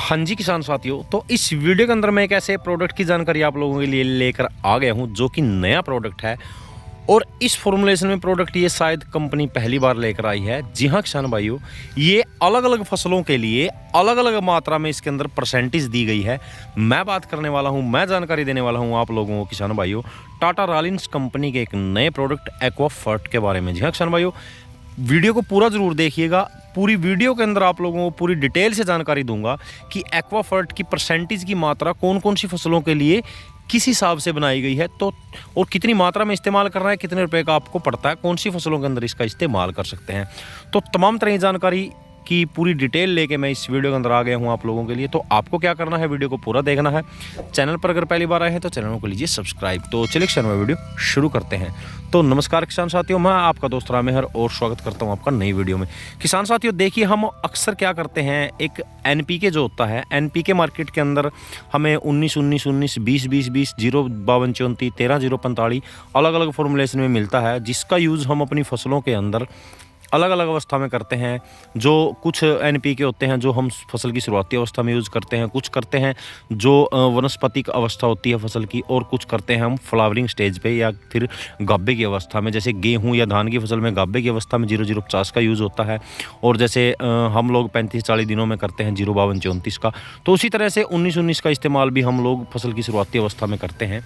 हाँ जी किसान साथियों, तो इस वीडियो के अंदर मैं एक ऐसे प्रोडक्ट की जानकारी आप लोगों के लिए लेकर आ गया हूँ जो कि नया प्रोडक्ट है। और इस फॉर्मुलेशन में प्रोडक्ट ये शायद कंपनी पहली बार लेकर आई है। जी हाँ किसान भाइयों, ये अलग अलग फसलों के लिए अलग अलग मात्रा में इसके अंदर परसेंटेज दी गई है। मैं बात करने वाला हूँ, मैं जानकारी देने वाला हूँ आप लोगों को किसान भाइयों, टाटा रॉलिंस कंपनी के एक नए प्रोडक्ट एक्वाफर्ट के बारे में। जी हाँ किसान भाइयों, वीडियो को पूरा ज़रूर देखिएगा। पूरी वीडियो के अंदर आप लोगों को पूरी डिटेल से जानकारी दूंगा कि एक्वाफर्ट की परसेंटेज की मात्रा कौन कौन सी फसलों के लिए किस हिसाब से बनाई गई है, तो और कितनी मात्रा में इस्तेमाल करना है, कितने रुपए का आपको पड़ता है, कौन सी फसलों के अंदर इसका इस्तेमाल कर सकते हैं। तो तमाम तरह की जानकारी की पूरी डिटेल लेके मैं इस वीडियो के अंदर आ गया हूं आप लोगों के लिए। तो आपको क्या करना है, वीडियो को पूरा देखना है। चैनल पर अगर पहली बार आए हैं तो चैनल को लीजिए सब्सक्राइब। तो चलिए किसान भाई वीडियो शुरू करते हैं। तो नमस्कार किसान साथियों, मैं आपका दोस्त रामेहर और स्वागत करता हूं आपका नई वीडियो में। किसान साथियों देखिए, हम अक्सर क्या करते हैं, एक एनपीके जो होता है, एनपीके मार्केट के अंदर हमें 19-19-19, 20-20-20, 0-52-34, 13-0-45 अलग अलग फॉर्मुलेशन में मिलता है, जिसका यूज़ हम अपनी फसलों के अंदर अलग अलग अवस्था में करते हैं। जो कुछ एनपीके होते हैं जो हम फसल की शुरुआती अवस्था में यूज़ करते हैं, कुछ करते हैं जो वनस्पतिक अवस्था होती है फसल की, और कुछ करते हैं हम फ्लावरिंग स्टेज पे या फिर गाभे की अवस्था में। जैसे गेहूं या धान की फसल में गाभे की अवस्था में 0-0-50 का यूज़ होता है, और जैसे हम लोग 35-40 दिनों में करते हैं 0-52-34 का। तो उसी तरह से 19-19 का इस्तेमाल भी हम लोग फसल की शुरुआती अवस्था में करते हैं।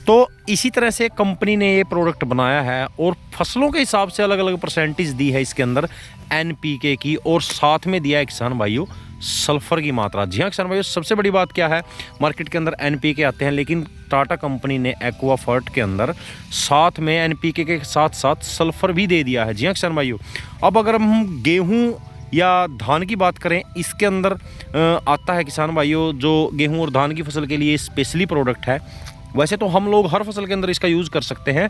तो इसी तरह से कंपनी ने ये प्रोडक्ट बनाया है और फसलों के हिसाब से अलग अलग परसेंटेज दी है इसके अंदर एनपीके की, और साथ में दिया है किसान भाइयों सल्फर की मात्रा। जी हाँ किसान भाइयों, सबसे बड़ी बात क्या है, मार्केट के अंदर एनपीके आते हैं, लेकिन टाटा कंपनी ने एक्वाफर्ट के अंदर साथ में एनपीके के साथ साथ सल्फर भी दे दिया है। जी हाँ किसान भाइयों, अब अगर हम गेहूँ या धान की बात करें, इसके अंदर आता है किसान भाइयों, जो गेहूँ और धान की फसल के लिए स्पेशली प्रोडक्ट है। वैसे तो हम लोग हर फसल के अंदर इसका यूज़ कर सकते हैं।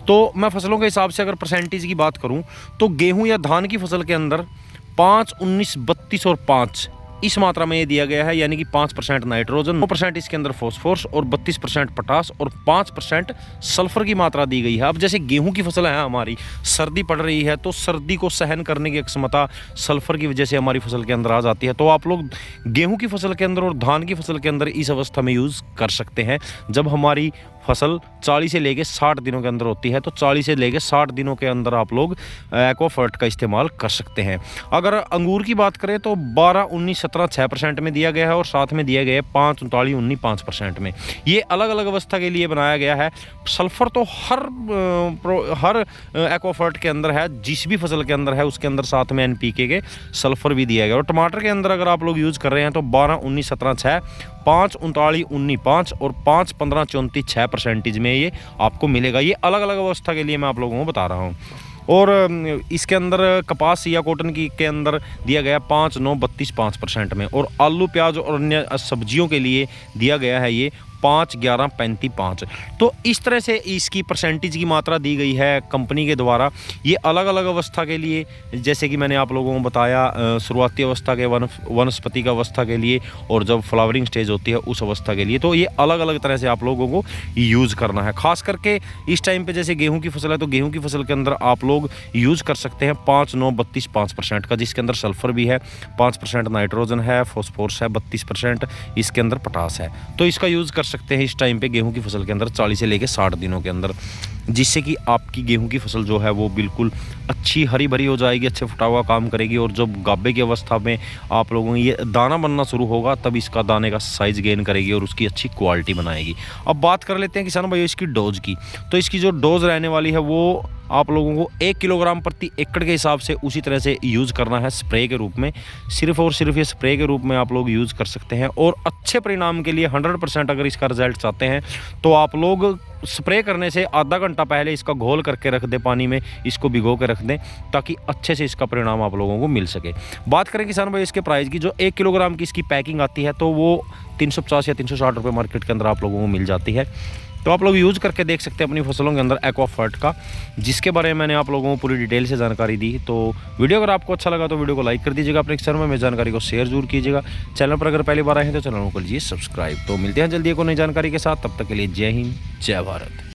तो मैं फसलों के हिसाब से अगर परसेंटेज की बात करूं, तो गेहूं या धान की फसल के अंदर 5, 19, 32 और 5 इस मात्रा में ये दिया गया है, यानी कि 5% नाइट्रोजन, 9% इसके अंदर फॉस्फोरस और 32% पोटास और 5% सल्फर की मात्रा दी गई है। अब जैसे गेहूं की फसल है हमारी, सर्दी पड़ रही है, तो सर्दी को सहन करने की क्षमता सल्फर की वजह से हमारी फसल के अंदर आ जाती है। तो आप लोग गेहूं की फसल के अंदर और धान की फसल के अंदर इस अवस्था में यूज़ कर सकते हैं जब हमारी फसल 40 से लेके 60 दिनों के अंदर होती है। तो 40 से लेके 60 दिनों के अंदर आप लोग एक्वाफर्ट का इस्तेमाल कर सकते हैं। अगर अंगूर की बात करें तो 12, 19, 17, 6% में दिया गया है, और साथ में दिया गया है 5, 39, 19, 5% में। ये अलग अलग अवस्था के लिए बनाया गया है। सल्फर तो हर एक्वाफर्ट के अंदर है, जिस भी फसल के अंदर है उसके अंदर साथ में एनपीके के सल्फर भी दिया गया। और टमाटर के अंदर अगर आप लोग यूज़ कर रहे हैं तो 12, 19, 17, 6, 5, 39, 19, 5 और 5, 15, 34, 6% में ये आपको मिलेगा। ये अलग अलग अवस्था के लिए मैं आप लोगों को बता रहा हूँ। और इसके अंदर कपास या कॉटन की के अंदर दिया गया 5, 9, 32, 5% में। और आलू, प्याज और अन्य सब्जियों के लिए दिया गया है ये 5, 11, 35, 5। तो इस तरह से इसकी परसेंटेज की मात्रा दी गई है कंपनी के द्वारा। ये अलग अलग अवस्था के लिए, जैसे कि मैंने आप लोगों को बताया, शुरुआती अवस्था के वनस्पतिक अवस्था के लिए, और जब फ्लावरिंग स्टेज होती है उस अवस्था के लिए। तो ये अलग अलग तरह से आप लोगों को यूज़ करना है। खास करके इस टाइम पे जैसे गेहूँ की फसल है, तो गेहूँ की फसल के अंदर आप लोग यूज़ कर सकते हैं 5, 9, 32, 5% का, जिसके अंदर सल्फर भी है, 5% नाइट्रोजन है, फॉस्फोरस है, 32% इसके अंदर पोटास है। तो इसका यूज़ कर सकते हैं इस टाइम पे गेहूं की फसल के अंदर 40 से लेके 60 दिनों के अंदर, जिससे कि आपकी गेहूं की फसल जो है वो बिल्कुल अच्छी हरी भरी हो जाएगी, अच्छे फुटा हुआ काम करेगी। और जब गाभे की अवस्था में आप लोगों को ये दाना बनना शुरू होगा, तब इसका दाने का साइज गेन करेगी और उसकी अच्छी क्वालिटी बनाएगी। अब बात कर लेते हैं किसान भाई इसकी डोज की। तो इसकी जो डोज रहने वाली है वो आप लोगों को 1 किलोग्राम प्रति एकड़ के हिसाब से उसी तरह से यूज़ करना है स्प्रे के रूप में। सिर्फ और सिर्फ ये स्प्रे के रूप में आप लोग यूज़ कर सकते हैं। और अच्छे परिणाम के लिए 100% अगर इसका रिजल्ट चाहते हैं तो आप लोग स्प्रे करने से आधा घंटा पहले इसका घोल करके रख दें, पानी में इसको भिगो के रख दें, ताकि अच्छे से इसका परिणाम आप लोगों को मिल सके। बात करें किसान भाई इसके प्राइस की, जो 1 किलोग्राम की इसकी पैकिंग आती है तो वो 350 या 360 रुपये मार्केट के अंदर आप लोगों को मिल जाती है। तो आप लोग यूज़ करके देख सकते हैं अपनी फसलों के अंदर एक्वाफर्ट का, जिसके बारे में मैंने आप लोगों को पूरी डिटेल से जानकारी दी। तो वीडियो अगर आपको अच्छा लगा तो वीडियो को लाइक कर दीजिएगा, अपने चैनल में जानकारी को शेयर जरूर कीजिएगा। चैनल पर अगर पहली बार आए हैं तो चैनल को कीजिए सब्सक्राइब। तो मिलते हैं जल्दी एक और नई जानकारी के साथ, तब तक के लिए जय हिंद, जय भारत।